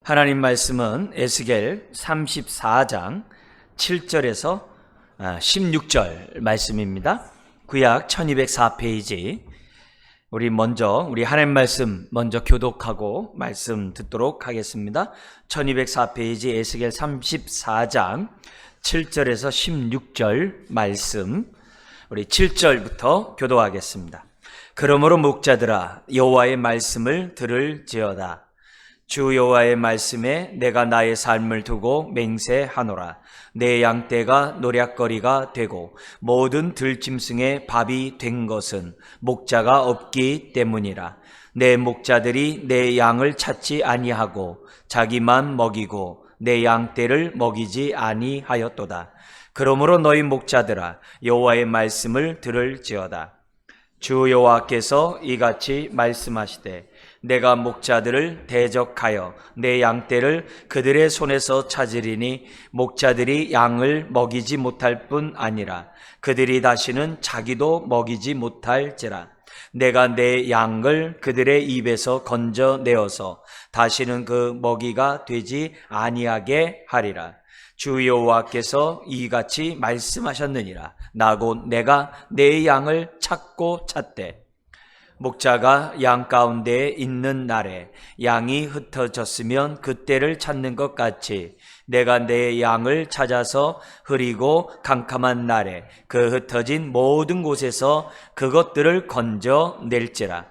하나님 말씀은 에스겔 34장 7절에서 16절 말씀입니다. 구약 1204페이지. 우리 하나님 말씀 먼저 교독하고 말씀 듣도록 하겠습니다. 1204페이지 에스겔 34장 7절에서 16절 말씀, 우리 7절부터 교도하겠습니다. 그러므로 목자들아, 여호와의 말씀을 들을지어다. 주 여호와의 말씀에 내가 나의 삶을 두고 맹세하노라. 내 양떼가 노략거리가 되고 모든 들짐승의 밥이 된 것은 목자가 없기 때문이라. 내 목자들이 내 양을 찾지 아니하고 자기만 먹이고 내 양떼를 먹이지 아니하였도다. 그러므로 너희 목자들아, 여호와의 말씀을 들을지어다. 주 여호와께서 이같이 말씀하시되, 내가 목자들을 대적하여 내 양떼를 그들의 손에서 찾으리니 목자들이 양을 먹이지 못할 뿐 아니라 그들이 다시는 자기도 먹이지 못할지라. 내가 내 양을 그들의 입에서 건져내어서 다시는 그 먹이가 되지 아니하게 하리라. 주 여호와께서 이같이 말씀하셨느니라. 나곧 내가 내 양을 찾고 찾되, 목자가 양 가운데 있는 날에 양이 흩어졌으면 그때를 찾는 것 같이 내가 내 양을 찾아서 흐리고 캄캄한 날에 그 흩어진 모든 곳에서 그것들을 건져낼지라.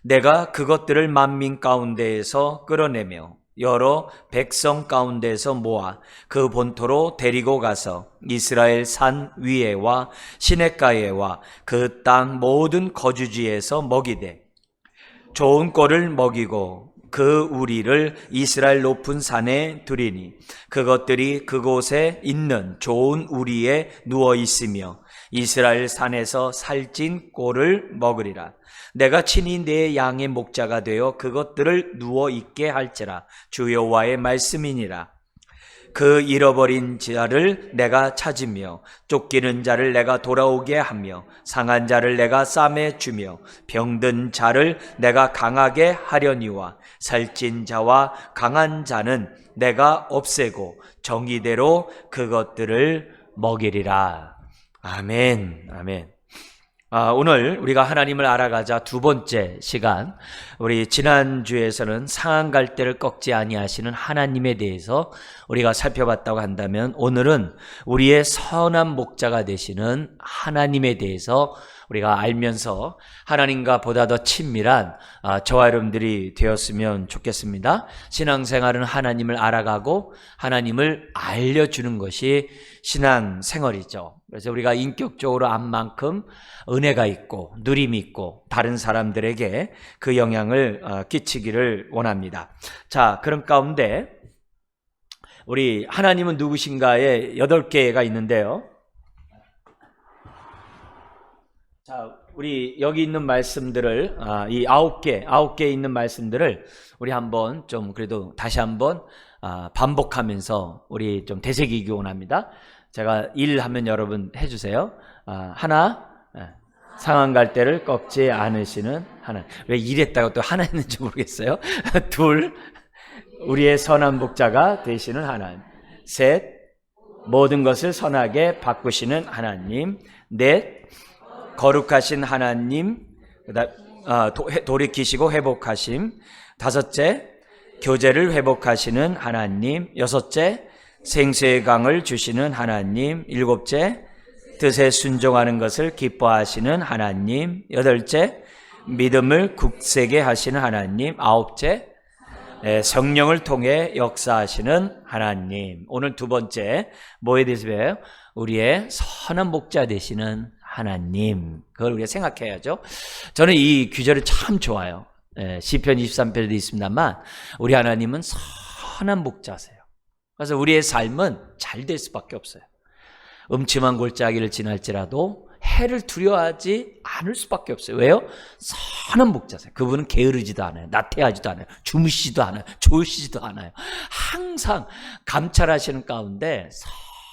내가 그것들을 만민 가운데에서 끌어내며 여러 백성 가운데서 모아 그 본토로 데리고 가서 이스라엘 산 위에와 시냇가에와 그 땅 모든 거주지에서 먹이되, 좋은 꼴을 먹이고 그 우리를 이스라엘 높은 산에 두리니 그것들이 그곳에 있는 좋은 우리에 누워 있으며 이스라엘 산에서 살찐 꼴을 먹으리라. 내가 친히 내 양의 목자가 되어 그것들을 누워 있게 할지라. 주 여호와의 말씀이니라. 그 잃어버린 자를 내가 찾으며 쫓기는 자를 내가 돌아오게 하며 상한 자를 내가 싸매 주며 병든 자를 내가 강하게 하려니와 살찐 자와 강한 자는 내가 없애고 정의대로 그것들을 먹이리라. 아멘, 아멘. 오늘 우리가 하나님을 알아가자 두 번째 시간, 우리 지난주에서는 상한 갈대를 꺾지 아니하시는 하나님에 대해서 우리가 살펴봤다고 한다면, 오늘은 우리의 선한 목자가 되시는 하나님에 대해서 우리가 알면서 하나님과 보다 더 친밀한 저와 여러분들이 되었으면 좋겠습니다. 신앙생활은 하나님을 알아가고 하나님을 알려주는 것이 신앙생활이죠. 그래서 우리가 인격적으로 안 만큼 은혜가 있고 누림이 있고 다른 사람들에게 그 영향을 끼치기를 원합니다. 자, 그런 가운데 우리 하나님은 누구신가에 8개가 있는데요. 자, 우리 여기 있는 말씀들을 이 9개 있는 말씀들을 우리 한번 좀 그래도 다시 한번 반복하면서 우리 좀 되새기기 원합니다. 제가 1 하면 여러분 해주세요. 하나, 상한 갈대를 꺾지 않으시는 하나님. 왜 1 했다고 또 하나 했는지 모르겠어요. 2, 우리의 선한 목자가 되시는 하나님. 3, 모든 것을 선하게 바꾸시는 하나님. 4, 거룩하신 하나님. 돌이키시고 회복하심. 5째, 교제를 회복하시는 하나님. 6째, 생수의 강을 주시는 하나님. 7째, 뜻에 순종하는 것을 기뻐하시는 하나님. 8째, 믿음을 굳세게 하시는 하나님. 9째, 성령을 통해 역사하시는 하나님. 오늘 두 번째, 뭐에 대해서 배워요? 우리의 선한 목자 되시는 하나님. 그걸 우리가 생각해야죠. 저는 이 규절이 참 좋아요. 시편 23편에도 있습니다만, 우리 하나님은 선한 목자세요. 그래서 우리의 삶은 잘 될 수밖에 없어요. 음침한 골짜기를 지날지라도 해를 두려워하지 않을 수밖에 없어요. 왜요? 선한 목자세요. 그분은 게으르지도 않아요. 나태하지도 않아요. 주무시지도 않아요. 졸시지도 않아요. 항상 감찰하시는 가운데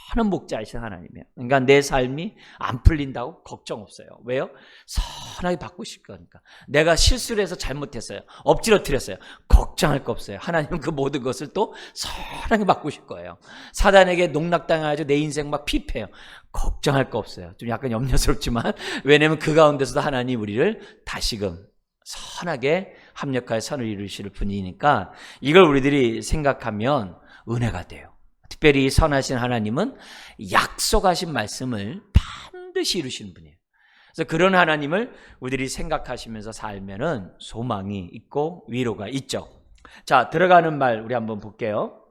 선한 목자이신 하나님이에요. 그러니까 내 삶이 안 풀린다고 걱정 없어요. 왜요? 선하게 바꾸실 거니까. 내가 실수를 해서 잘못했어요. 엎질러뜨렸어요. 걱정할 거 없어요. 하나님은 그 모든 것을 또 선하게 바꾸실 거예요. 사단에게 농락당해가지고 내 인생 막 피폐해요. 걱정할 거 없어요. 좀 약간 염려스럽지만 왜냐하면 그 가운데서도 하나님 우리를 다시금 선하게 합력하여 선을 이루실 분이니까 이걸 우리들이 생각하면 은혜가 돼요. 특별히 선하신 하나님은 약속하신 말씀을 반드시 이루시는 분이에요. 그래서 그런 하나님을 우리들이 생각하시면서 살면은 소망이 있고 위로가 있죠. 자, 들어가는 말 우리 한번 볼게요.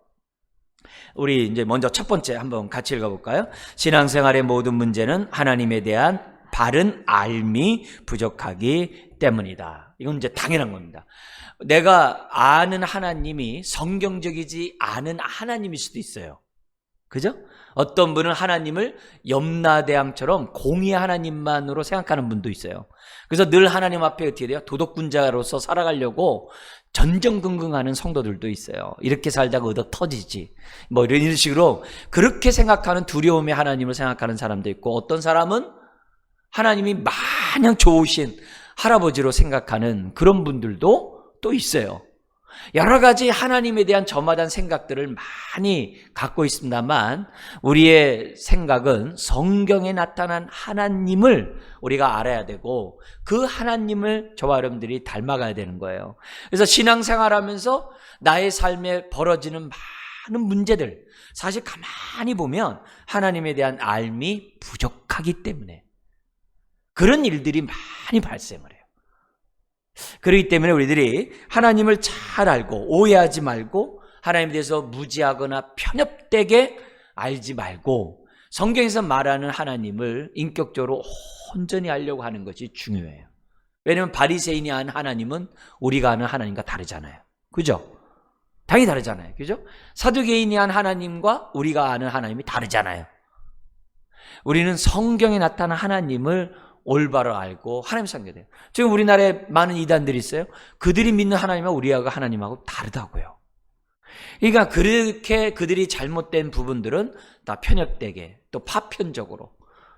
우리 이제 먼저 첫 번째 한번 같이 읽어볼까요? 신앙생활의 모든 문제는 하나님에 대한 바른 알미 부족하기 때문이다. 이건 이제 당연한 겁니다. 내가 아는 하나님이 성경적이지 않은 하나님일 수도 있어요. 그죠? 어떤 분은 하나님을 염라대왕처럼 공의 하나님만으로 생각하는 분도 있어요. 그래서 늘 하나님 앞에 어떻게 돼요? 도덕군자로서 살아가려고 전전긍긍하는 성도들도 있어요. 이렇게 살다가 얻어 터지지. 뭐 이런 식으로 그렇게 생각하는 두려움의 하나님을 생각하는 사람도 있고 어떤 사람은 하나님이 마냥 좋으신 할아버지로 생각하는 그런 분들도 또 있어요. 여러 가지 하나님에 대한 저마다한 생각들을 많이 갖고 있습니다만 우리의 생각은 성경에 나타난 하나님을 우리가 알아야 되고 그 하나님을 저와 여러분들이 닮아가야 되는 거예요. 그래서 신앙생활하면서 나의 삶에 벌어지는 많은 문제들 사실 가만히 보면 하나님에 대한 알미 부족하기 때문에 그런 일들이 많이 발생을 해요. 그렇기 때문에 우리들이 하나님을 잘 알고 오해하지 말고 하나님에 대해서 무지하거나 편협되게 알지 말고 성경에서 말하는 하나님을 인격적으로 온전히 알려고 하는 것이 중요해요. 왜냐하면 바리새인이 아는 하나님은 우리가 아는 하나님과 다르잖아요. 그죠? 당연히 다르잖아요. 그죠? 사두개인이 아는 하나님과 우리가 아는 하나님이 다르잖아요. 우리는 성경에 나타난 하나님을 올바로 알고 하나님 상대돼요. 지금 우리나라에 많은 이단들이 있어요. 그들이 믿는 하나님하고 우리하고 하나님하고 다르다고요. 그러니까 그렇게 그들이 잘못된 부분들은 다 편협되게 또 파편적으로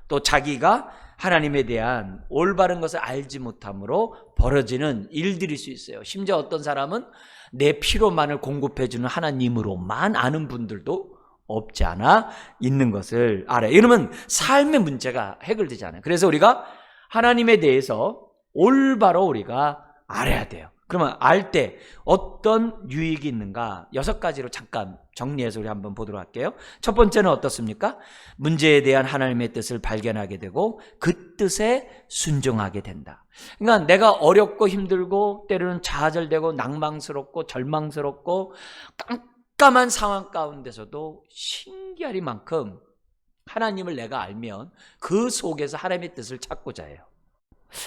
또 자기가 하나님에 대한 올바른 것을 알지 못함으로 벌어지는 일들일 수 있어요. 심지어 어떤 사람은 내 피로만을 공급해주는 하나님으로만 아는 분들도 없지 않아 있는 것을 알아요. 이러면 삶의 문제가 해결되지 않아요. 그래서 우리가 하나님에 대해서 올바로 우리가 알아야 돼요. 그러면 알 때 어떤 유익이 있는가 6가지로 잠깐 정리해서 우리 한번 보도록 할게요. 첫 번째는 어떻습니까? 문제에 대한 하나님의 뜻을 발견하게 되고 그 뜻에 순종하게 된다. 그러니까 내가 어렵고 힘들고 때로는 좌절되고 낭망스럽고 절망스럽고 깜깜한 상황 가운데서도 신기하리만큼 하나님을 내가 알면 그 속에서 하나님의 뜻을 찾고자 해요.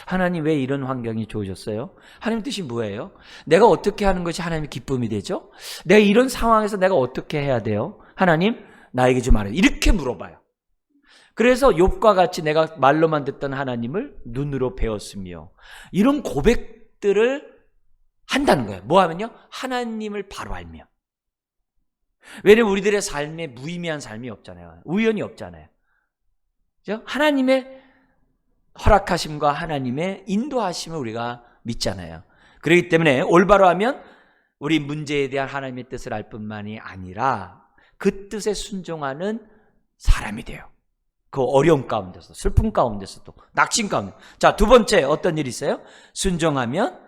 하나님 왜 이런 환경이 좋으셨어요? 하나님 뜻이 뭐예요? 내가 어떻게 하는 것이 하나님의 기쁨이 되죠? 내가 이런 상황에서 내가 어떻게 해야 돼요? 하나님 나에게 좀 알아요. 이렇게 물어봐요. 그래서 욥과 같이 내가 말로만 듣던 하나님을 눈으로 배웠으며 이런 고백들을 한다는 거예요. 뭐 하면요? 하나님을 바로 알며. 왜냐면 우리들의 삶에 무의미한 삶이 없잖아요. 우연이 없잖아요. 그죠? 하나님의 허락하심과 하나님의 인도하심을 우리가 믿잖아요. 그렇기 때문에 올바로 하면 우리 문제에 대한 하나님의 뜻을 알 뿐만이 아니라 그 뜻에 순종하는 사람이 돼요. 그 어려움 가운데서, 슬픔 가운데서도, 낙심 가운데. 자, 두 번째 어떤 일이 있어요? 순종하면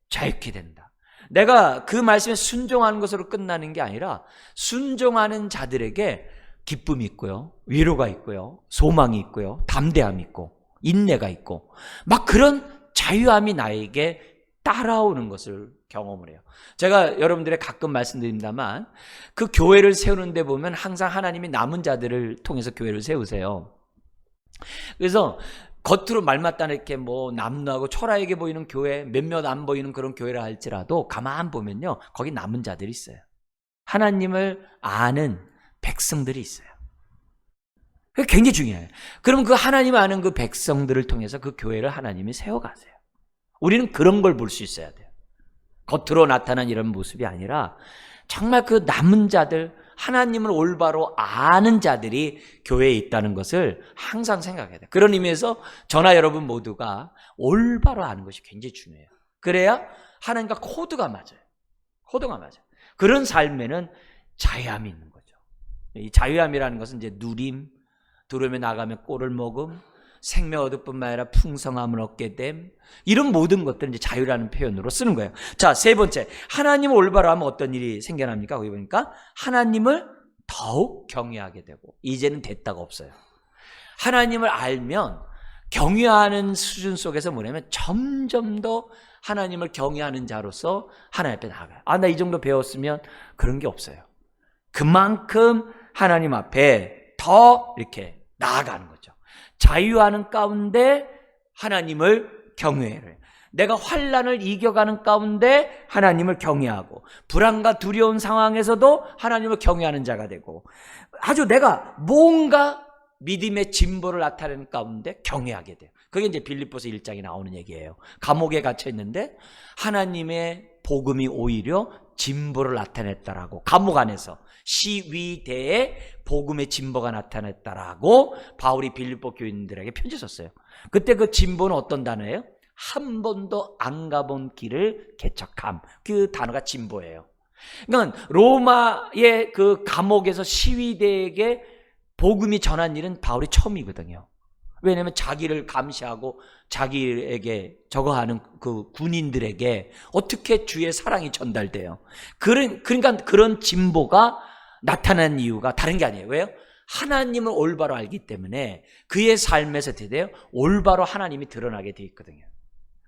자유케 된다. 내가 그 말씀에 순종하는 것으로 끝나는 게 아니라 순종하는 자들에게 기쁨이 있고요, 위로가 있고요, 소망이 있고요, 담대함이 있고 인내가 있고 막 그런 자유함이 나에게 따라오는 것을 경험을 해요. 제가 여러분들의 가끔 말씀드립니다만 그 교회를 세우는 데 보면 항상 하나님이 남은 자들을 통해서 교회를 세우세요. 그래서 겉으로 말맞다 이렇게 뭐 남루하고 초라하게 보이는 교회, 몇몇 안 보이는 그런 교회라 할지라도 가만 보면요, 거기 남은 자들이 있어요. 하나님을 아는 백성들이 있어요. 그게 굉장히 중요해요. 그럼 그 하나님 아는 그 백성들을 통해서 그 교회를 하나님이 세워가세요. 우리는 그런 걸 볼 수 있어야 돼요. 겉으로 나타난 이런 모습이 아니라 정말 그 남은 자들, 하나님을 올바로 아는 자들이 교회에 있다는 것을 항상 생각해야 돼요. 그런 의미에서 저나 여러분 모두가 올바로 아는 것이 굉장히 중요해요. 그래야 하나님과 코드가 맞아요. 코드가 맞아요. 그런 삶에는 자유함이 있는 거죠. 이 자유함이라는 것은 이제 누림, 들어오면 나가면 꼴을 먹음, 생명 얻을 뿐만 아니라 풍성함을 얻게 됨, 이런 모든 것들은 이제 자유라는 표현으로 쓰는 거예요. 자, 세 번째, 하나님을 올바로 하면 어떤 일이 생겨납니까? 거기 보니까 하나님을 더욱 경외하게 되고, 이제는 됐다가 없어요. 하나님을 알면 경외하는 수준 속에서 뭐냐면 점점 더 하나님을 경외하는 자로서 하나님 앞에 나아가요. 아, 나 이 정도 배웠으면, 그런 게 없어요. 그만큼 하나님 앞에 더 이렇게 나아가는 거죠. 자유하는 가운데 하나님을 경외해요. 내가 환난을 이겨가는 가운데 하나님을 경외하고, 불안과 두려운 상황에서도 하나님을 경외하는 자가 되고, 아주 내가 뭔가 믿음의 진보를 나타내는 가운데 경외하게 돼요. 그게 이제 빌립보서 1장에 나오는 얘기예요. 감옥에 갇혀 있는데 하나님의 복음이 오히려 진보를 나타냈다라고, 감옥 안에서 시위대에 복음의 진보가 나타났다라고 바울이 빌립보 교인들에게 편지 썼어요. 그때 그 진보는 어떤 단어예요? 한 번도 안 가본 길을 개척함. 그 단어가 진보예요. 그러니까 로마의 그 감옥에서 시위대에게 복음이 전한 일은 바울이 처음이거든요. 왜냐하면 자기를 감시하고 자기에게 저거 하는 그 군인들에게 어떻게 주의 사랑이 전달돼요. 그러니까 그런 진보가 나타난 이유가 다른 게 아니에요. 왜요? 하나님을 올바로 알기 때문에 그의 삶에서 대대요 올바로 하나님이 드러나게 돼 있거든요.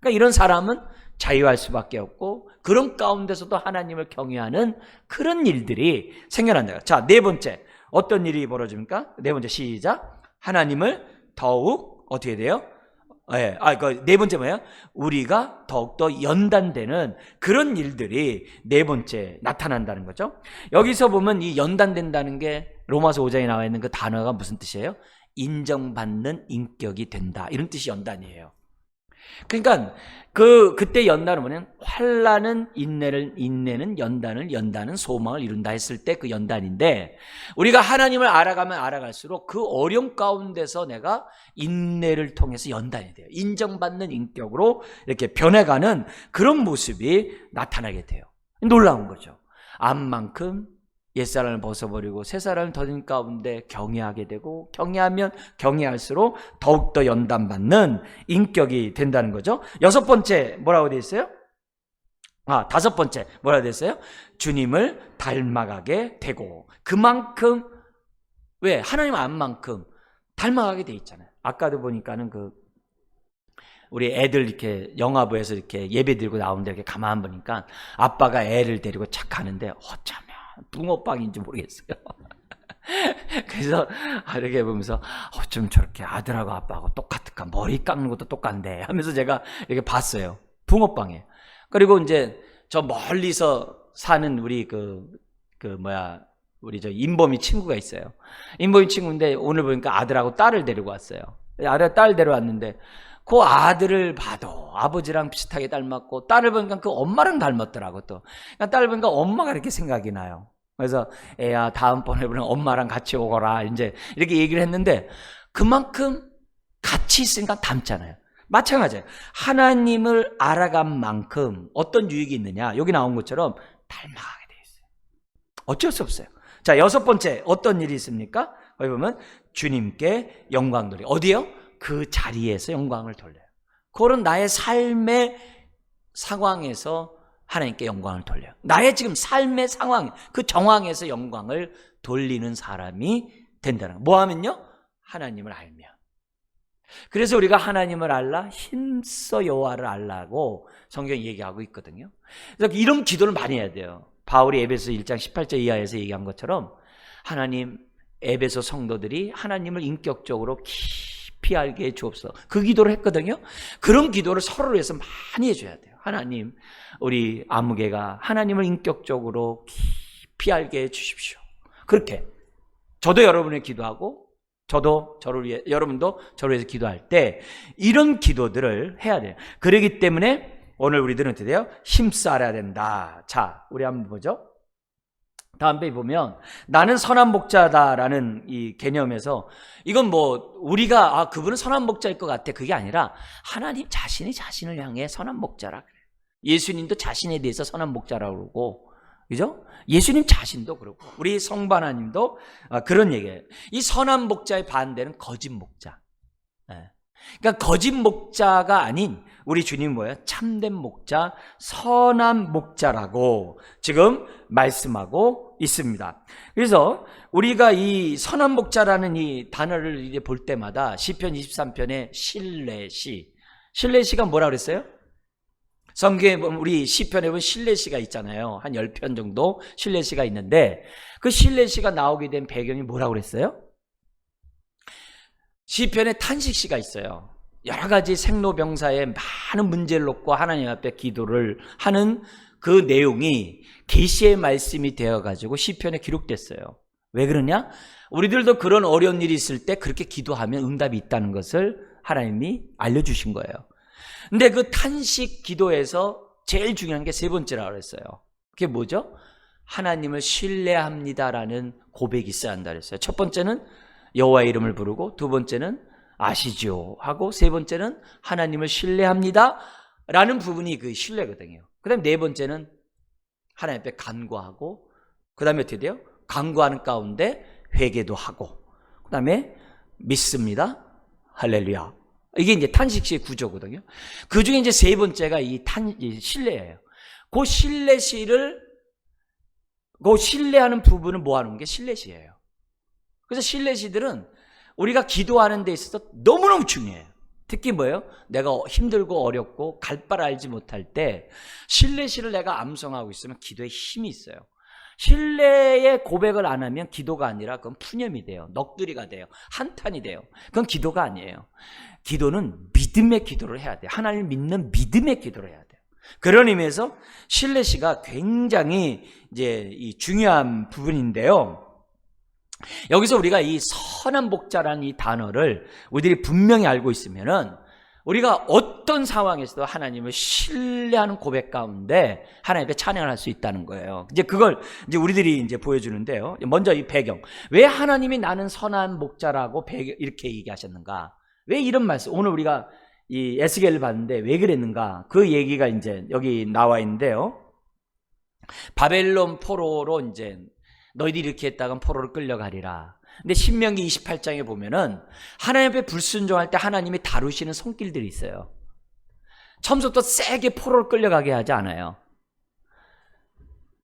그러니까 이런 사람은 자유할 수밖에 없고, 그런 가운데서도 하나님을 경외하는 그런 일들이 생겨난다. 자, 네 번째, 어떤 일이 벌어집니까? 네 번째, 시작. 하나님을 더욱 어떻게 돼요? 네 번째 뭐예요? 우리가 더욱더 연단되는 그런 일들이 네 번째 나타난다는 거죠. 여기서 보면 이 연단된다는 게 로마서 5장에 나와 있는 그 단어가 무슨 뜻이에요? 인정받는 인격이 된다, 이런 뜻이 연단이에요. 그러니까 그때 연단은 뭐냐면 환난은 인내를, 인내는 연단을, 연단은 소망을 이룬다 했을 때 그 연단인데, 우리가 하나님을 알아가면 알아갈수록 그 어려움 가운데서 내가 인내를 통해서 연단이 돼요. 인정받는 인격으로 이렇게 변해가는 그런 모습이 나타나게 돼요. 놀라운 거죠. 암만큼 옛사람을 벗어버리고 새사람을 더딘 가운데 경외하게 되고, 경외하면 경외할수록 더욱더 연단받는 인격이 된다는 거죠. 여섯 번째 뭐라고 되어 있어요? 다섯 번째 뭐라고 되어 있어요? 주님을 닮아가게 되고, 그만큼, 왜? 하나님 안만큼 닮아가게 돼 있잖아요. 아까도 보니까는 우리 애들 이렇게 영화부에서 이렇게 예배 드리고 나오는데 이렇게 가만 보니까 아빠가 애를 데리고 착 가는데 어쩌면 붕어빵인지 모르겠어요. 그래서 이렇게 보면서 좀 저렇게 아들하고 아빠하고 똑같을까, 머리 깎는 것도 똑같네 하면서 제가 이렇게 봤어요. 붕어빵에. 그리고 이제 저 멀리서 사는 우리 우리 저 인범이 친구가 있어요. 인범이 친구인데 오늘 보니까 아들하고 딸을 데리고 왔어요. 아들 딸 데려왔는데 그 아들을 봐도 아버지랑 비슷하게 닮았고, 딸을 보니까 그 엄마랑 닮았더라고. 또 딸을 보니까 엄마가 이렇게 생각이 나요. 그래서 애야, 다음번에 보면 엄마랑 같이 오거라, 이제 이렇게 얘기를 했는데, 그만큼 같이 있으니까 닮잖아요. 마찬가지예요. 하나님을 알아간 만큼 어떤 유익이 있느냐, 여기 나온 것처럼 닮아가게 돼 있어요. 어쩔 수 없어요. 자, 여섯 번째 어떤 일이 있습니까? 거기 보면 주님께 영광 돌리. 어디요? 그 자리에서 영광을 돌려요. 그런 나의 삶의 상황에서 하나님께 영광을 돌려요. 나의 지금 삶의 상황, 그 정황에서 영광을 돌리는 사람이 된다는 거예요. 뭐 하면요? 하나님을 알면. 그래서 우리가 하나님을 알라, 힘써 여호와를 알라고 성경이 얘기하고 있거든요. 그래서 이런 기도를 많이 해야 돼요. 바울이 에베소 1장 18절 이하에서 얘기한 것처럼, 하나님, 에베소 성도들이 하나님을 인격적으로 깊이 알게 해 주옵소서, 그 기도를 했거든요. 그런 기도를 서로를 위해서 많이 해줘야 돼요. 하나님, 우리 아무개가 하나님을 인격적으로 깊이 알게 해 주십시오. 그렇게 저도 여러분의 기도하고, 저도 저를 위해, 여러분도 저를 위해서 기도할 때 이런 기도들을 해야 돼요. 그렇기 때문에 오늘 우리들은 어떻게 돼요? 힘써 알아야 된다. 자, 우리 한번 보죠. 다음 페이지 보면 나는 선한 목자다라는 이 개념에서 이건 뭐 우리가 그분은 선한 목자일 것 같아, 그게 아니라 하나님 자신이 자신을 향해 선한 목자라 그래요. 예수님도 자신에 대해서 선한 목자라고 그러고, 그죠? 예수님 자신도 그렇고 우리 성부 하나님도 그런 얘기예요. 이 선한 목자의 반대는 거짓 목자. 그러니까 거짓 목자가 아닌 우리 주님 뭐예요? 참된 목자, 선한 목자라고 지금 말씀하고 있습니다. 그래서 우리가 이 선한 목자라는 이 단어를 이제 볼 때마다 시편 23편의 신뢰시가 뭐라 그랬어요? 성경에 보면 우리 시편에 보면 신뢰시가 있잖아요. 한 10편 정도 신뢰시가 있는데 그 신뢰시가 나오게 된 배경이 뭐라고 그랬어요? 시편에 탄식시가 있어요. 여러 가지 생로병사에 많은 문제를 놓고 하나님 앞에 기도를 하는 그 내용이 계시의 말씀이 되어가지고 시편에 기록됐어요. 왜 그러냐? 우리들도 그런 어려운 일이 있을 때 그렇게 기도하면 응답이 있다는 것을 하나님이 알려주신 거예요. 근데 그 탄식 기도에서 제일 중요한 게 세 번째라고 그랬어요. 그게 뭐죠? 하나님을 신뢰합니다라는 고백이 있어야 한다 그랬어요. 첫 번째는 여호와의 이름을 부르고, 두 번째는 아시죠 하고, 세 번째는 하나님을 신뢰합니다 라는 부분이 그 신뢰거든요. 그 다음에 네 번째는 하나님 앞에 간구하고, 그 다음에 어떻게 돼요? 간구하는 가운데 회개도 하고, 그 다음에 믿습니다, 할렐루야. 이게 이제 탄식시의 구조거든요. 그 중에 이제 세 번째가 이 신뢰예요. 그 신뢰하는 부분은 뭐 하는 게 신뢰시예요. 그래서 신뢰시들은 우리가 기도하는 데 있어서 너무너무 중요해요. 특히 뭐예요? 내가 힘들고 어렵고 갈 바를 알지 못할 때 신뢰시를 내가 암송하고 있으면 기도에 힘이 있어요. 신뢰의 고백을 안 하면 기도가 아니라 그건 푸념이 돼요. 넋두리가 돼요. 한탄이 돼요. 그건 기도가 아니에요. 기도는 믿음의 기도를 해야 돼요. 하나님을 믿는 믿음의 기도를 해야 돼요. 그런 의미에서 신뢰시가 굉장히 이제 이 중요한 부분인데요. 여기서 우리가 이 선한 목자라는 이 단어를 우리들이 분명히 알고 있으면은 우리가 어떤 상황에서도 하나님을 신뢰하는 고백 가운데 하나님께 찬양을 할 수 있다는 거예요. 이제 그걸 이제 우리들이 이제 보여주는데요. 먼저 이 배경. 왜 하나님이 나는 선한 목자라고 이렇게 얘기하셨는가? 왜 이런 말씀? 오늘 우리가 이 에스겔을 봤는데 왜 그랬는가? 그 얘기가 이제 여기 나와 있는데요. 바벨론 포로로 이제 너희들이 이렇게 했다간 포로를 끌려가리라. 근데 신명기 28장에 보면은 하나님 앞에 불순종할 때 하나님이 다루시는 손길들이 있어요. 처음부터 세게 포로를 끌려가게 하지 않아요.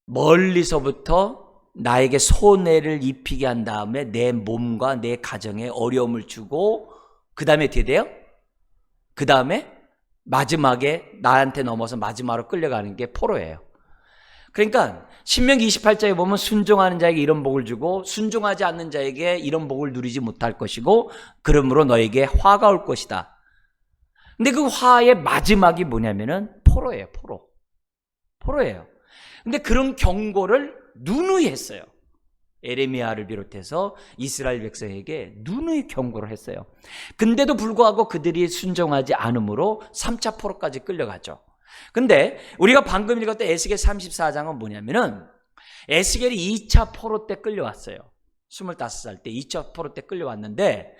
멀리서부터 나에게 손해를 입히게 한 다음에 내 몸과 내 가정에 어려움을 주고, 그 다음에 어떻게 돼요? 그 다음에 마지막에 나한테 넘어서 마지막으로 끌려가는 게 포로예요. 그러니까 신명기 28장에 보면 순종하는 자에게 이런 복을 주고 순종하지 않는 자에게 이런 복을 누리지 못할 것이고 그러므로 너에게 화가 올 것이다. 근데 그 화의 마지막이 뭐냐면은 포로예요. 포로예요. 근데 그런 경고를 누누이 했어요. 에레미야를 비롯해서 이스라엘 백성에게 누누이 경고를 했어요. 근데도 불구하고 그들이 순종하지 않으므로 3차 포로까지 끌려가죠. 근데 우리가 방금 읽었던 에스겔 34장은 뭐냐면은 에스겔이 2차 포로 때 끌려왔어요. 25살 때 2차 포로 때 끌려왔는데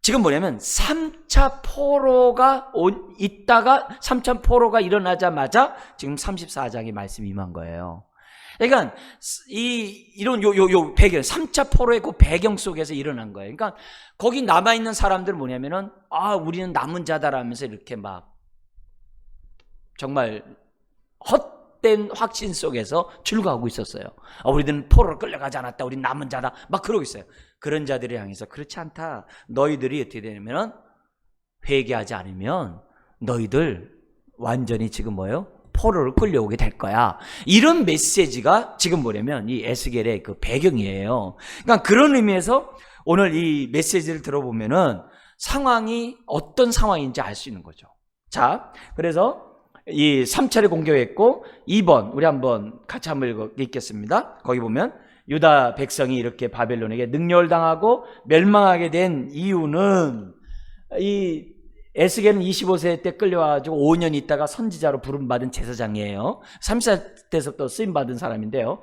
지금 뭐냐면 3차 포로가 있다가 3차 포로가 일어나자마자 지금 34장의 말씀이 임한 거예요. 그러니까 이런 배경, 3차 포로의 그 배경 속에서 일어난 거예요. 그러니까 거기 남아있는 사람들은 뭐냐면은 우리는 남은 자다라면서 이렇게 막 정말 헛된 확신 속에서 출구하고 있었어요. 우리들은 포로로 끌려가지 않았다. 우린 남은 자다. 막 그러고 있어요. 그런 자들을 향해서 그렇지 않다. 너희들이 어떻게 되냐면 회개하지 않으면 너희들 완전히 지금 뭐예요? 포로를 끌려오게 될 거야. 이런 메시지가 지금 뭐냐면 이 에스겔의 그 배경이에요. 그러니까 그런 의미에서 오늘 이 메시지를 들어보면은 상황이 어떤 상황인지 알 수 있는 거죠. 자, 그래서 이 3차례 공격했고 2번 우리 한번 같이 한번 읽겠습니다. 거기 보면 유다 백성이 이렇게 바벨론에게 능멸 당하고 멸망하게 된 이유는 이 에스겔은 25세 때 끌려와가지고 5년 있다가 선지자로 부름받은 제사장이에요. 30살 때서부터 쓰임받은 사람인데요.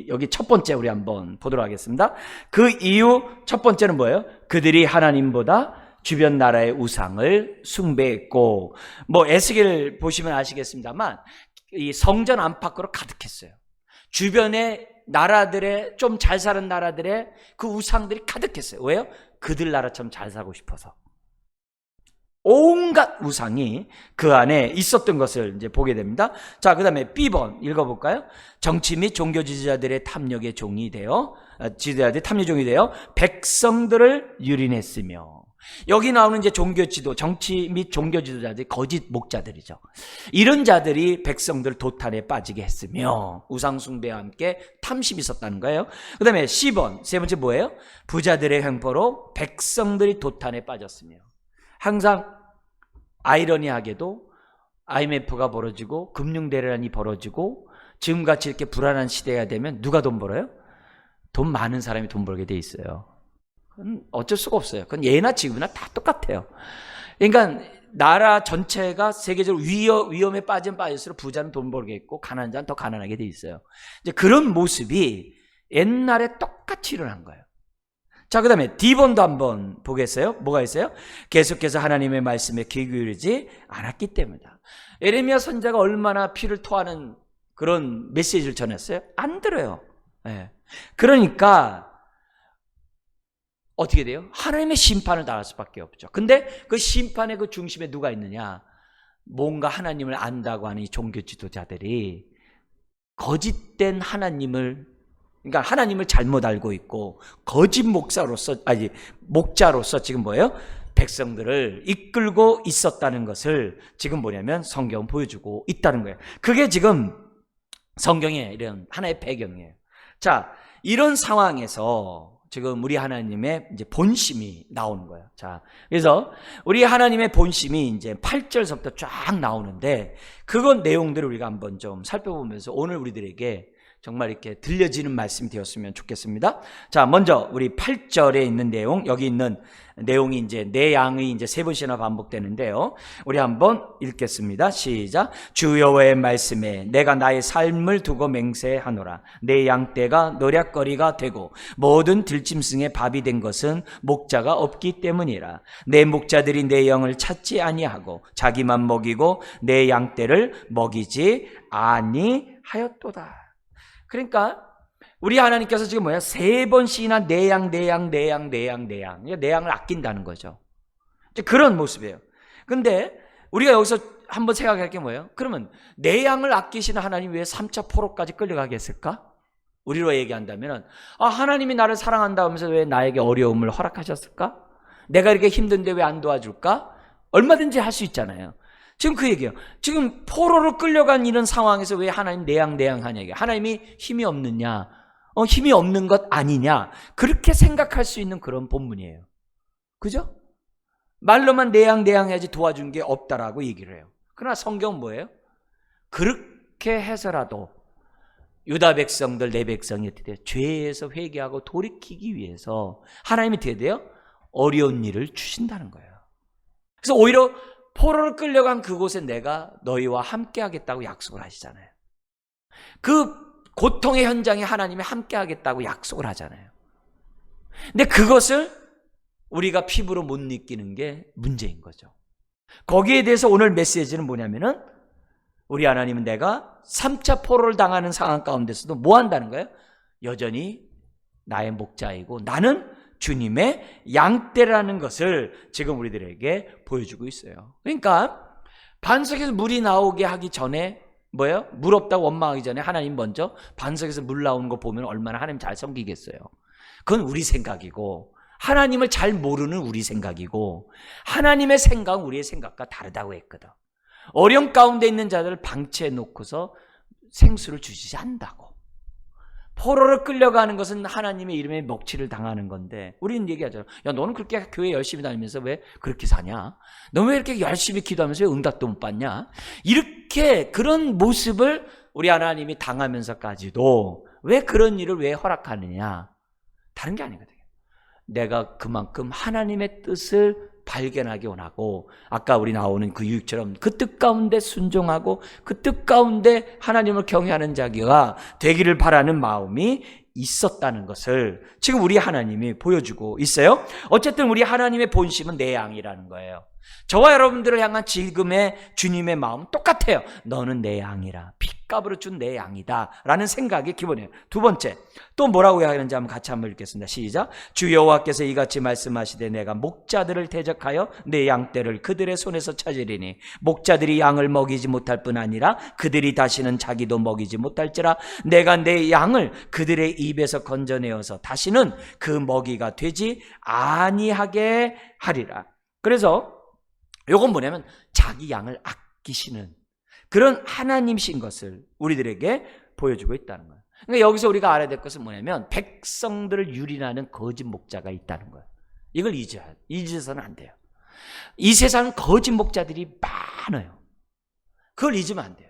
여기 첫 번째 우리 한번 보도록 하겠습니다. 그 이유 첫 번째는 뭐예요? 그들이 하나님보다 주변 나라의 우상을 숭배했고, 에스겔 보시면 아시겠습니다만 이 성전 안팎으로 가득했어요. 주변의 나라들의, 좀 잘 사는 나라들의 그 우상들이 가득했어요. 왜요? 그들 나라처럼 잘 살고 싶어서. 온갖 우상이 그 안에 있었던 것을 이제 보게 됩니다. 자, 그 다음에 B번 읽어볼까요? 정치 및 종교 지도자들의 탐욕의 종이 되어, 지도자들의 탐욕 종이 되어 백성들을 유린했으며, 여기 나오는 이제 종교 지도, 정치 및 종교 지도자들이 거짓 목자들이죠. 이런 자들이 백성들 도탄에 빠지게 했으며, 우상숭배와 함께 탐심이 있었다는 거예요. 그 다음에 C번, 세 번째 뭐예요? 부자들의 횡포로 백성들이 도탄에 빠졌으며, 항상 아이러니하게도 IMF가 벌어지고 금융대란이 벌어지고 지금같이 이렇게 불안한 시대가 되면 누가 돈 벌어요? 돈 많은 사람이 돈 벌게 돼 있어요. 그건 어쩔 수가 없어요. 그건 예나 지금이나 다 똑같아요. 그러니까 나라 전체가 세계적으로 위험에 빠질수록 부자는 돈 벌겠고 가난한 자는 더 가난하게 돼 있어요. 이제 그런 모습이 옛날에 똑같이 일어난 거예요. 자, 그 다음에 D번도 한번 보겠어요? 뭐가 있어요? 계속해서 하나님의 말씀에 귀 기울이지 않았기 때문이다. 예레미야 선지자가 얼마나 피를 토하는 그런 메시지를 전했어요? 안 들어요. 네. 그러니까 어떻게 돼요? 하나님의 심판을 당할 수밖에 없죠. 근데 그 심판의 그 중심에 누가 있느냐? 뭔가 하나님을 안다고 하는 이 종교 지도자들이 거짓된 그러니까 하나님을 잘못 알고 있고 거짓 목자로서 지금 뭐예요? 백성들을 이끌고 있었다는 것을 지금 뭐냐면 성경은 보여주고 있다는 거예요. 그게 지금 성경의 이런 하나의 배경이에요. 자, 이런 상황에서 지금 우리 하나님의 이제 본심이 나오는 거예요. 자, 그래서 우리 하나님의 본심이 이제 8절서부터 쫙 나오는데, 그건 내용들을 우리가 한번 좀 살펴보면서 오늘 우리들에게 정말 이렇게 들려지는 말씀이 되었으면 좋겠습니다. 자, 먼저 우리 8절에 있는 내용, 여기 있는 내용이 이제 내 양이 이제 세 번씩이나 반복되는데요. 우리 한번 읽겠습니다. 시작. 주 여호와의 말씀에 내가 나의 삶을 두고 맹세하노라. 내 양떼가 노략거리가 되고 모든 들짐승의 밥이 된 것은 목자가 없기 때문이라. 내 목자들이 내 영을 찾지 아니하고 자기만 먹이고 내 양떼를 먹이지 아니하였도다. 그러니까 우리 하나님께서 지금 뭐야? 세 번씩이나 내 양, 내 양, 내 양, 내 양, 내 양. 내 양을 아낀다는 거죠. 그런 모습이에요. 근데 우리가 여기서 한번 생각할 게 뭐예요? 그러면 내 양을 아끼시는 하나님 왜 3차 포로까지 끌려가게 했을까? 우리로 얘기한다면 하나님이 나를 사랑한다 하면서 왜 나에게 어려움을 허락하셨을까? 내가 이렇게 힘든데 왜 안 도와줄까? 얼마든지 할 수 있잖아요. 지금 그 얘기예요. 지금 포로로 끌려간 이런 상황에서 왜 하나님 내 양 하냐 이게. 하나님이 힘이 없느냐? 힘이 없는 것 아니냐? 그렇게 생각할 수 있는 그런 본문이에요. 그죠? 말로만 내 양 해야지 도와준 게 없다라고 얘기를 해요. 그러나 성경은 뭐예요? 그렇게 해서라도 유다 백성들, 내 백성이 어떻게 돼요? 죄에서 회개하고 돌이키기 위해서 하나님이 어떻게 돼요? 어려운 일을 주신다는 거예요. 그래서 오히려 포로를 끌려간 그곳에 내가 너희와 함께 하겠다고 약속을 하시잖아요. 그 고통의 현장에 하나님이 함께 하겠다고 약속을 하잖아요. 근데 그것을 우리가 피부로 못 느끼는 게 문제인 거죠. 거기에 대해서 오늘 메시지는 뭐냐면은 우리 하나님은 내가 3차 포로를 당하는 상황 가운데서도 뭐 한다는 거예요? 여전히 나의 목자이고 나는 주님의 양떼라는 것을 지금 우리들에게 보여주고 있어요. 그러니까 반석에서 물이 나오게 하기 전에 뭐예요? 물 없다고 원망하기 전에 하나님 먼저 반석에서 물 나오는 거 보면 얼마나 하나님 잘 섬기겠어요. 그건 우리 생각이고 하나님을 잘 모르는 우리 생각이고 하나님의 생각은 우리의 생각과 다르다고 했거든. 어려움 가운데 있는 자들을 방치해 놓고서 생수를 주시지 않는다고. 포로를 끌려가는 것은 하나님의 이름에 먹칠을 당하는 건데 우리는 얘기하잖아요. 야, 너는 그렇게 교회 열심히 다니면서 왜 그렇게 사냐? 너 왜 이렇게 열심히 기도하면서 왜 응답도 못 받냐? 이렇게 그런 모습을 우리 하나님이 당하면서까지도 왜 그런 일을 왜 허락하느냐? 다른 게 아니거든요. 내가 그만큼 하나님의 뜻을 발견하기 원하고, 아까 우리 나오는 그 유익처럼 그 뜻 가운데 순종하고 그 뜻 가운데 하나님을 경외하는 자가 되기를 바라는 마음이 있었다는 것을 지금 우리 하나님이 보여주고 있어요. 어쨌든 우리 하나님의 본심은 내 양이라는 거예요. 저와 여러분들을 향한 지금의 주님의 마음은 똑같아요. 너는 내 양이라, 핏값으로 준 내 양이다 라는 생각이 기본이에요. 두 번째, 또 뭐라고 하는지 같이 한번 읽겠습니다. 시작. 주 여호와께서 이같이 말씀하시되 내가 목자들을 대적하여 내 양떼를 그들의 손에서 찾으리니 목자들이 양을 먹이지 못할 뿐 아니라 그들이 다시는 자기도 먹이지 못할지라. 내가 내 양을 그들의 입에서 건져내어서 다시는 그 먹이가 되지 아니하게 하리라. 그래서 요건 뭐냐면 자기 양을 아끼시는 그런 하나님이신 것을 우리들에게 보여주고 있다는 거예요. 그러니까 여기서 우리가 알아야 될 것은 뭐냐면 백성들을 유린하는 거짓 목자가 있다는 거예요. 이걸 잊어서는 안 돼요. 이 세상은 거짓 목자들이 많아요. 그걸 잊으면 안 돼요.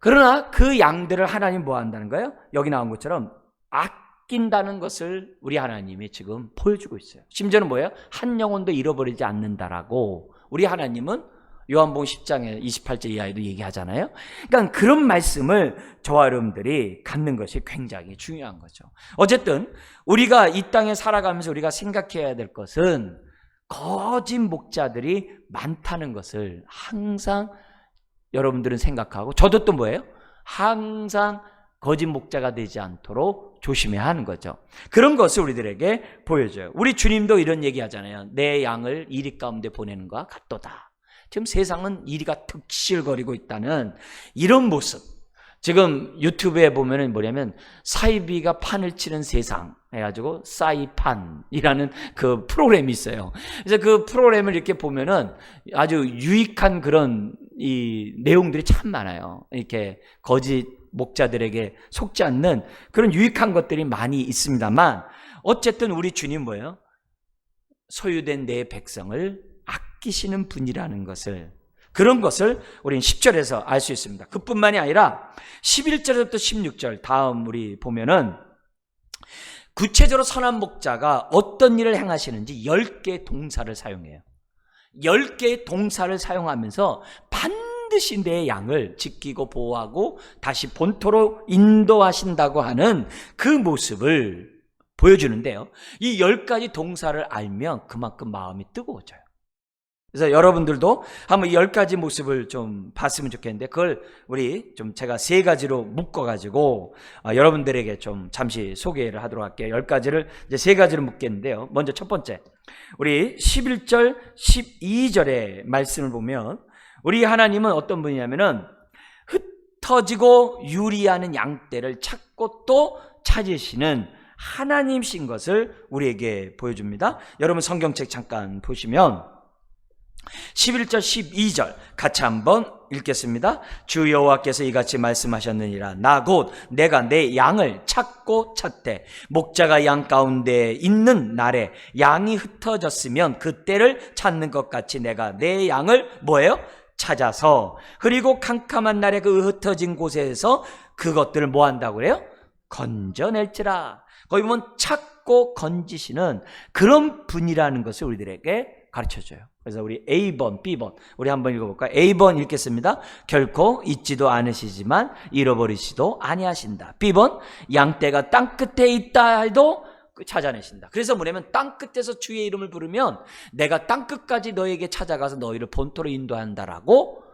그러나 그 양들을 하나님 뭐 한다는 거예요? 여기 나온 것처럼 아낀다는 것을 우리 하나님이 지금 보여주고 있어요. 심지어는 뭐예요? 한 영혼도 잃어버리지 않는다라고 우리 하나님은 요한복음 10장에 28절 이하에도 얘기하잖아요. 그러니까 그런 말씀을 저와 여러분들이 갖는 것이 굉장히 중요한 거죠. 어쨌든 우리가 이 땅에 살아가면서 우리가 생각해야 될 것은 거짓 목자들이 많다는 것을 항상 여러분들은 생각하고, 저도 또 뭐예요? 항상 거짓 목자가 되지 않도록 조심해야 하는 거죠. 그런 것을 우리들에게 보여줘요. 우리 주님도 이런 얘기 하잖아요. 내 양을 이리 가운데 보내는 것과 같도다. 지금 세상은 이리가 득실거리고 있다는 이런 모습. 지금 유튜브에 보면은 뭐냐면 사이비가 판을 치는 세상 해가지고 사이판이라는 그 프로그램이 있어요. 그래서 그 프로그램을 이렇게 보면은 아주 유익한 그런 이 내용들이 참 많아요. 이렇게 거짓 목자들에게 속지 않는 그런 유익한 것들이 많이 있습니다만, 어쨌든 우리 주님 뭐예요? 소유된 내 백성을 아끼시는 분이라는 것을, 그런 것을 우리는 10절에서 알 수 있습니다. 그뿐만이 아니라 11절부터 16절 다음 우리 보면은 구체적으로 선한 목자가 어떤 일을 행하시는지 10개의 동사를 사용해요. 10개의 동사를 사용하면서 반드시 내 양을 지키고 보호하고 다시 본토로 인도하신다고 하는 그 모습을 보여주는데요. 이 10가지 동사를 알면 그만큼 마음이 뜨거워져요. 그래서 여러분들도 한번 이 10가지 모습을 좀 봤으면 좋겠는데, 그걸 우리 좀 제가 3가지로 묶어가지고 여러분들에게 좀 잠시 소개를 하도록 할게요. 10가지를 이제 3가지로 묶겠는데요. 먼저 첫 번째, 우리 11절, 12절의 말씀을 보면 우리 하나님은 어떤 분이냐면은 흩어지고 유리하는 양떼를 찾고 또 찾으시는 하나님이신 것을 우리에게 보여줍니다. 여러분 성경책 잠깐 보시면 11절 12절 같이 한번 읽겠습니다. 주 여호와께서 이같이 말씀하셨느니라. 나 곧 내가 내 양을 찾고 찾되 목자가 양 가운데 있는 날에 양이 흩어졌으면 그때를 찾는 것 같이 내가 내 양을 뭐예요? 찾아서, 그리고 캄캄한 날에 그 흩어진 곳에서 그것들을 뭐 한다고 그래요? 건져낼지라. 거기 보면 찾고 건지시는 그런 분이라는 것을 우리들에게 가르쳐줘요. 그래서 우리 A번, B번 우리 한번 읽어볼까요? A번 읽겠습니다. 결코 잊지도 않으시지만 잃어버리시도 아니하신다. B번, 양떼가 땅끝에 있다 해도 찾아내신다. 그래서 뭐냐면 땅끝에서 주의 이름을 부르면 내가 땅끝까지 너에게 찾아가서 너희를 본토로 인도한다라고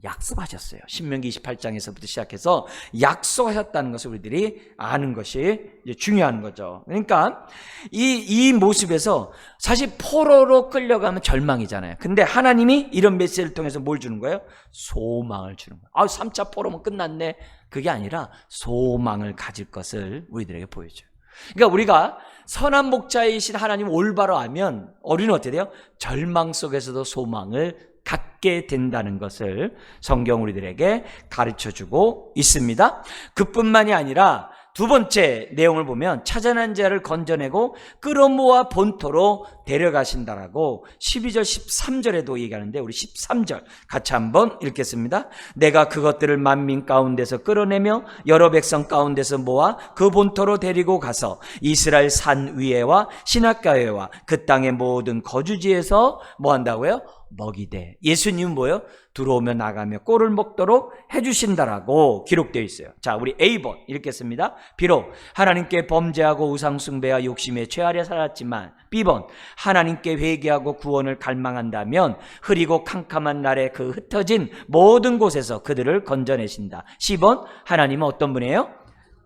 약속하셨어요. 신명기 28장에서부터 시작해서 약속하셨다는 것을 우리들이 아는 것이 이제 중요한 거죠. 그러니까 이 모습에서 사실 포로로 끌려가면 절망이잖아요. 근데 하나님이 이런 메시지를 통해서 뭘 주는 거예요? 소망을 주는 거예요. 3차 포로면 끝났네. 그게 아니라 소망을 가질 것을 우리들에게 보여줘요. 그러니까 우리가 선한 목자이신 하나님을 올바로 알면 우리는 어떻게 돼요? 절망 속에서도 소망을 갖게 된다는 것을 성경 우리들에게 가르쳐주고 있습니다. 그뿐만이 아니라 두 번째 내용을 보면 찾아난 자를 건져내고 끌어모아 본토로 데려가신다라고 12절 13절에도 얘기하는데 우리 13절 같이 한번 읽겠습니다. 내가 그것들을 만민 가운데서 끌어내며 여러 백성 가운데서 모아 그 본토로 데리고 가서 이스라엘 산 위에와 시냇가에와 그 땅의 모든 거주지에서 뭐 한다고요? 먹이되. 예수님은 뭐예요? 들어오며 나가며 꼴을 먹도록 해주신다라고 기록되어 있어요. 자, 우리 A번 읽겠습니다. 비록 하나님께 범죄하고 우상숭배와 욕심에 최하려 살았지만, B번 하나님께 회개하고 구원을 갈망한다면 흐리고 캄캄한 날에 그 흩어진 모든 곳에서 그들을 건져내신다. C번 하나님은 어떤 분이에요?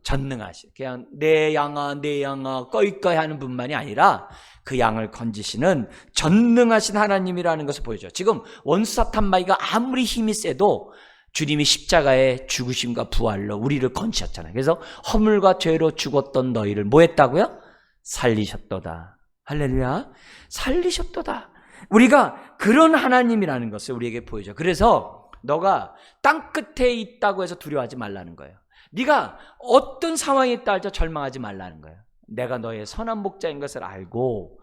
전능하시. 그냥 내 양아 꺼이꺼이 하는 분만이 아니라 그 양을 건지시는 전능하신 하나님이라는 것을 보여줘요. 지금 원수사탄 마귀가 아무리 힘이 세도 주님이 십자가의 죽으심과 부활로 우리를 건지셨잖아요. 그래서 허물과 죄로 죽었던 너희를 뭐 했다고요? 살리셨도다. 할렐루야. 살리셨도다. 우리가 그런 하나님이라는 것을 우리에게 보여줘요. 그래서 너가 땅끝에 있다고 해서 두려워하지 말라는 거예요. 네가 어떤 상황에 있다 할지 절망하지 말라는 거예요. 내가 너의 선한 목자인 것을 알고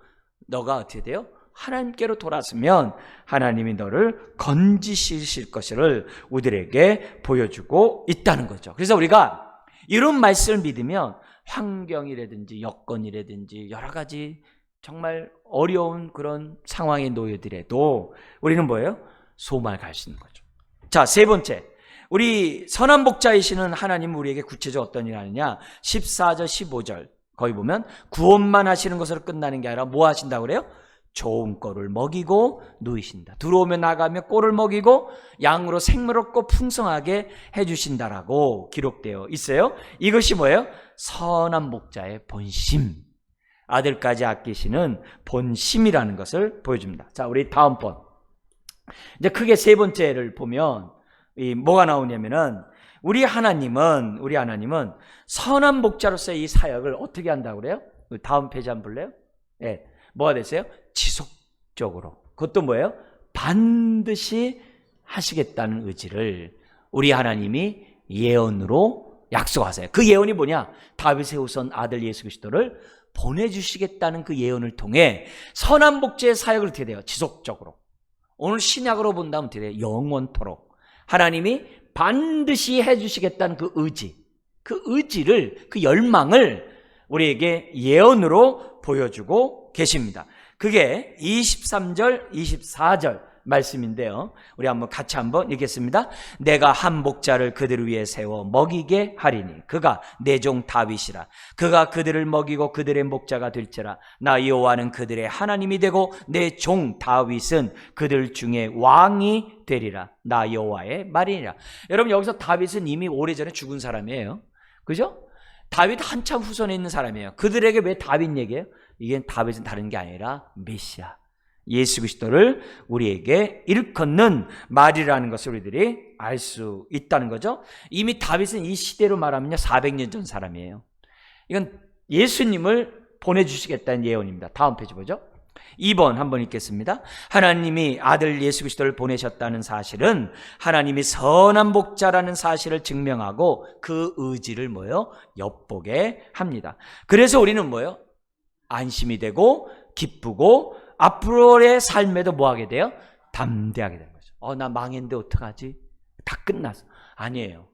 너가 어떻게 돼요? 하나님께로 돌아서면 하나님이 너를 건지실 것을 우리에게 보여주고 있다는 거죠. 그래서 우리가 이런 말씀을 믿으면 환경이라든지 여건이라든지 여러 가지 정말 어려운 그런 상황에 놓여들어도 우리는 뭐예요? 소망을 갈 수 있는 거죠. 자, 세 번째, 우리 선한 목자이시는 하나님은 우리에게 구체적으로 어떤 일을 하느냐? 14절 15절 거기 보면 구원만 하시는 것으로 끝나는 게 아니라 뭐 하신다고 그래요? 좋은 꼴을 먹이고 누이신다. 들어오면 나가며 꼴을 먹이고 양으로 생물 얻고 풍성하게 해주신다라고 기록되어 있어요. 이것이 뭐예요? 선한 목자의 본심, 아들까지 아끼시는 본심이라는 것을 보여줍니다. 자, 우리 다음 번 이제 크게 세 번째를 보면 뭐가 나오냐면은 우리 하나님은 선한 목자로서의 이 사역을 어떻게 한다고 그래요? 다음 페이지 한번 볼래요? 네. 뭐가 됐어요? 지속적으로. 그것도 뭐예요? 반드시 하시겠다는 의지를 우리 하나님이 예언으로 약속하세요. 그 예언이 뭐냐? 다윗의 후손 아들 예수 그리스도를 보내주시겠다는 그 예언을 통해 선한 목자의 사역을 어떻게 돼요? 지속적으로. 오늘 신약으로 본다면 어떻게 돼요? 영원토록. 하나님이 반드시 해주시겠다는 그 의지, 그 의지를, 그 열망을 우리에게 예언으로 보여주고 계십니다. 그게 23절, 24절 말씀인데요. 우리 같이 한번 읽겠습니다. 내가 한 목자를 그들 위에 세워 먹이게 하리니 그가 내 종 다윗이라. 그가 그들을 먹이고 그들의 목자가 될지라. 나 여호와는 그들의 하나님이 되고 내 종 다윗은 그들 중에 왕이 되리라. 나 여호와의 말이니라. 여러분, 여기서 다윗은 이미 오래전에 죽은 사람이에요. 그죠? 다윗 한참 후손에 있는 사람이에요. 그들에게 왜 다윗 얘기해요? 이게 다윗은 다른 게 아니라 메시아, 예수 그리스도를 우리에게 일컫는 말이라는 것을 우리들이 알 수 있다는 거죠. 이미 다윗은 이 시대로 말하면 400년 전 사람이에요. 이건 예수님을 보내주시겠다는 예언입니다. 다음 페이지 보죠. 2번 한번 읽겠습니다. 하나님이 아들 예수 그리스도를 보내셨다는 사실은 하나님이 선한 목자라는 사실을 증명하고 그 의지를 뭐예요? 엿보게 합니다. 그래서 우리는 뭐예요? 안심이 되고 기쁘고 앞으로의 삶에도 뭐 하게 돼요? 담대하게 되는 거죠. 나 망했는데 어떡하지? 다 끝났어. 아니에요.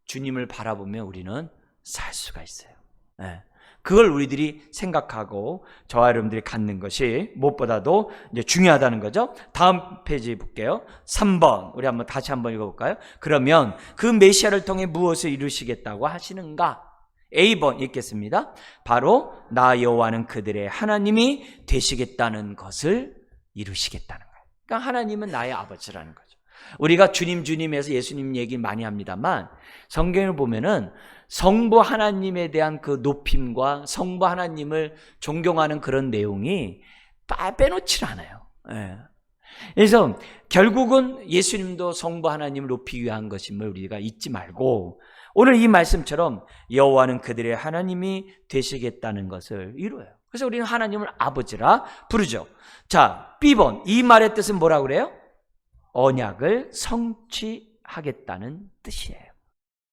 주님을 바라보며 우리는 살 수가 있어요. 네. 그걸 우리들이 생각하고 저와 여러분들이 갖는 것이 무엇보다도 이제 중요하다는 거죠. 다음 페이지 볼게요. 3번 우리 다시 한번 읽어볼까요? 그러면 그 메시아를 통해 무엇을 이루시겠다고 하시는가? A번 읽겠습니다. 바로 나 여호와는 그들의 하나님이 되시겠다는 것을 이루시겠다는 거예요. 그러니까 하나님은 나의 아버지라는 거죠. 우리가 주님에서 예수님 얘기 많이 합니다만 성경을 보면은 성부 하나님에 대한 그 높임과 성부 하나님을 존경하는 그런 내용이 빼놓질 않아요. 예. 그래서 결국은 예수님도 성부 하나님을 높이기 위한 것임을 우리가 잊지 말고 오늘 이 말씀처럼 여호와는 그들의 하나님이 되시겠다는 것을 이루어요. 그래서 우리는 하나님을 아버지라 부르죠. 자, B번 이 말의 뜻은 뭐라고 그래요? 언약을 성취하겠다는 뜻이에요.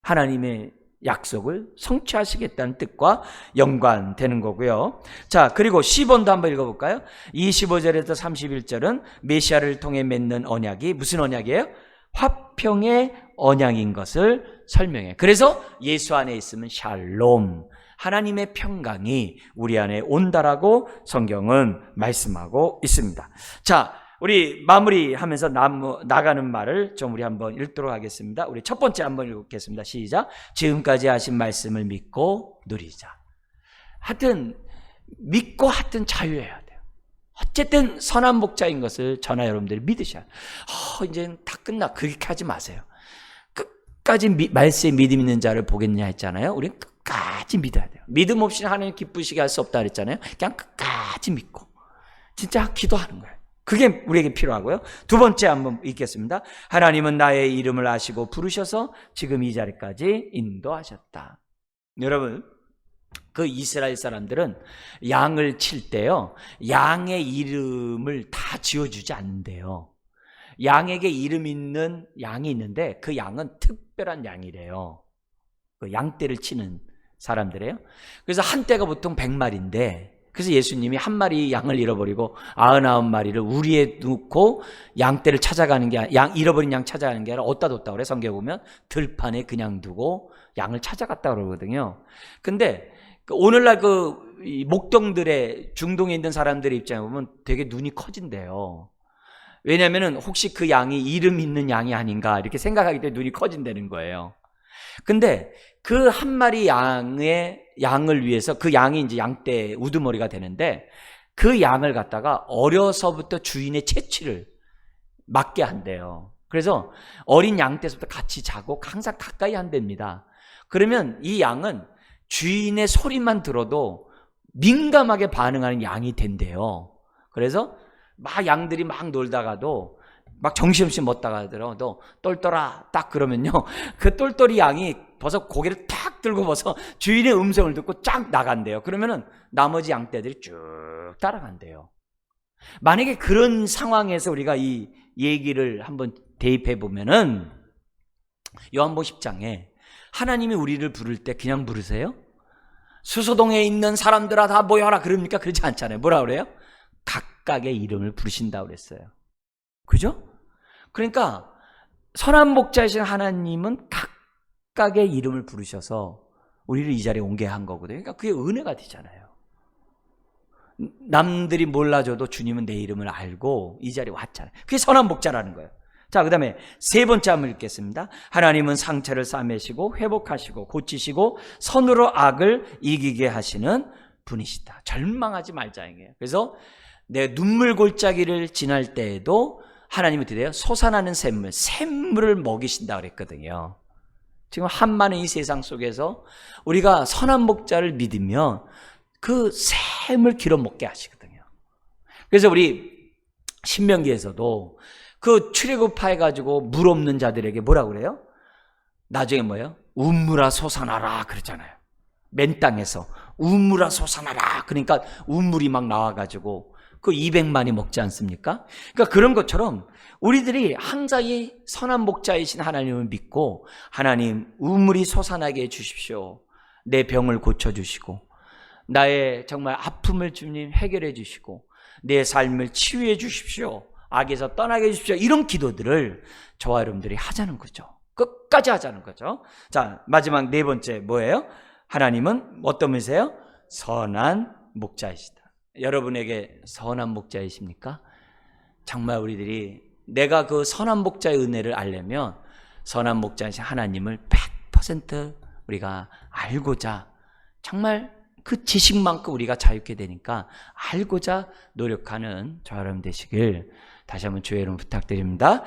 하나님의 약속을 성취하시겠다는 뜻과 연관되는 거고요. 자, 그리고 10번도 한번 읽어볼까요? 25절에서 31절은 메시아를 통해 맺는 언약이 무슨 언약이에요? 화평의 언약인 것을 설명해요. 그래서 예수 안에 있으면 샬롬, 하나님의 평강이 우리 안에 온다라고 성경은 말씀하고 있습니다. 자, 우리 마무리하면서 나가는 말을 좀 우리 한번 읽도록 하겠습니다. 우리 첫 번째 한번 읽겠습니다. 시작. 지금까지 하신 말씀을 믿고 누리자. 하여튼 믿고 하여튼 자유해야 돼요. 어쨌든 선한 목자인 것을 저나 여러분들이 믿으셔야 돼요. 이제는 다 끝나. 그렇게 하지 마세요. 끝까지 말씀에 믿음 있는 자를 보겠냐 했잖아요. 우리는 끝까지 믿어야 돼요. 믿음 없이는 하나님 기쁘시게 할 수 없다 그랬잖아요. 그냥 끝까지 믿고 진짜 기도하는 거예요. 그게 우리에게 필요하고요. 두 번째 한번 읽겠습니다. 하나님은 나의 이름을 아시고 부르셔서 지금 이 자리까지 인도하셨다. 여러분, 그 이스라엘 사람들은 양을 칠 때요, 양의 이름을 다 지어주지 않는데요. 양에게 이름 있는 양이 있는데 그 양은 특별한 양이래요. 그 양떼를 치는 사람들이에요. 그래서 한 떼가 보통 100마리인데 그래서 예수님이 한 마리 양을 잃어버리고 99마리를 우리에 놓고 양떼를 찾아가는 게 잃어버린 양 찾아가는 게 아니라 어디다 뒀다 그래. 성경에 보면 들판에 그냥 두고 양을 찾아갔다 그러거든요. 근데 오늘날 이 목동들의 중동에 있는 사람들의 입장에 보면 되게 눈이 커진대요. 왜냐하면 혹시 그 양이 이름 있는 양이 아닌가 이렇게 생각하기 때문에 눈이 커진다는 거예요. 근데 그 한 마리 양을 위해서 그 양이 이제 양떼 우두머리가 되는데 그 양을 갖다가 어려서부터 주인의 채취를 맡게 한대요. 그래서 어린 양떼부터 같이 자고 항상 가까이 한답니다. 그러면 이 양은 주인의 소리만 들어도 민감하게 반응하는 양이 된대요. 그래서 막 양들이 막 놀다가도 막 정신없이 먹다가 들어도 똘똘아 딱 그러면요, 그 똘똘이 양이 벌써 고개를 탁 들고 벌써 주인의 음성을 듣고 쫙 나간대요. 그러면은 나머지 양떼들이 쭉 따라간대요. 만약에 그런 상황에서 우리가 이 얘기를 한번 대입해 보면은 요한복음 10장에 하나님이 우리를 부를 때 그냥 부르세요? 수소동에 있는 사람들아 다 모여라 그럽니까? 그렇지 않잖아요. 뭐라 그래요? 각각의 이름을 부르신다고 그랬어요. 그죠? 그러니까 선한 목자이신 하나님은 각각의 이름을 부르셔서 우리를 이 자리에 오게 한 거거든요. 그러니까 그게 은혜가 되잖아요. 남들이 몰라줘도 주님은 내 이름을 알고 이 자리에 왔잖아요. 그게 선한 목자라는 거예요. 자, 그 다음에 세 번째 한번 읽겠습니다. 하나님은 상처를 싸매시고 회복하시고 고치시고 선으로 악을 이기게 하시는 분이시다. 절망하지 말자 이게요. 그래서 내 눈물 골짜기를 지날 때에도 하나님은 어떻게 돼요? 솟아나는 샘물을 먹이신다 그랬거든요. 지금 한많은 이 세상 속에서 우리가 선한 목자를 믿으면 그 샘을 길어 먹게 하시거든요. 그래서 우리 신명기에서도 그 출애굽해가지고 물 없는 자들에게 뭐라고 그래요? 나중에 뭐예요? 우물아 솟아나라 그랬잖아요. 맨 땅에서 우물아 솟아나라. 그러니까 우물이 막 나와가지고 그 200만이 먹지 않습니까? 그러니까 그런 것처럼 우리들이 항상 이 선한 목자이신 하나님을 믿고 하나님 우물이 솟아나게 해주십시오. 내 병을 고쳐주시고 나의 정말 아픔을 주님 해결해 주시고 내 삶을 치유해 주십시오. 악에서 떠나게 해주십시오. 이런 기도들을 저와 여러분들이 하자는 거죠. 끝까지 하자는 거죠. 자, 마지막 네 번째 뭐예요? 하나님은 어떤 분이세요? 선한 목자이시다. 여러분에게 선한 목자이십니까? 정말 우리들이 내가 그 선한 목자의 은혜를 알려면 선한 목자이신 하나님을 100% 우리가 알고자 정말 그 지식만큼 우리가 자유케 되니까 알고자 노력하는 저 여러분 되시길 다시 한번 주의 이름 부탁드립니다.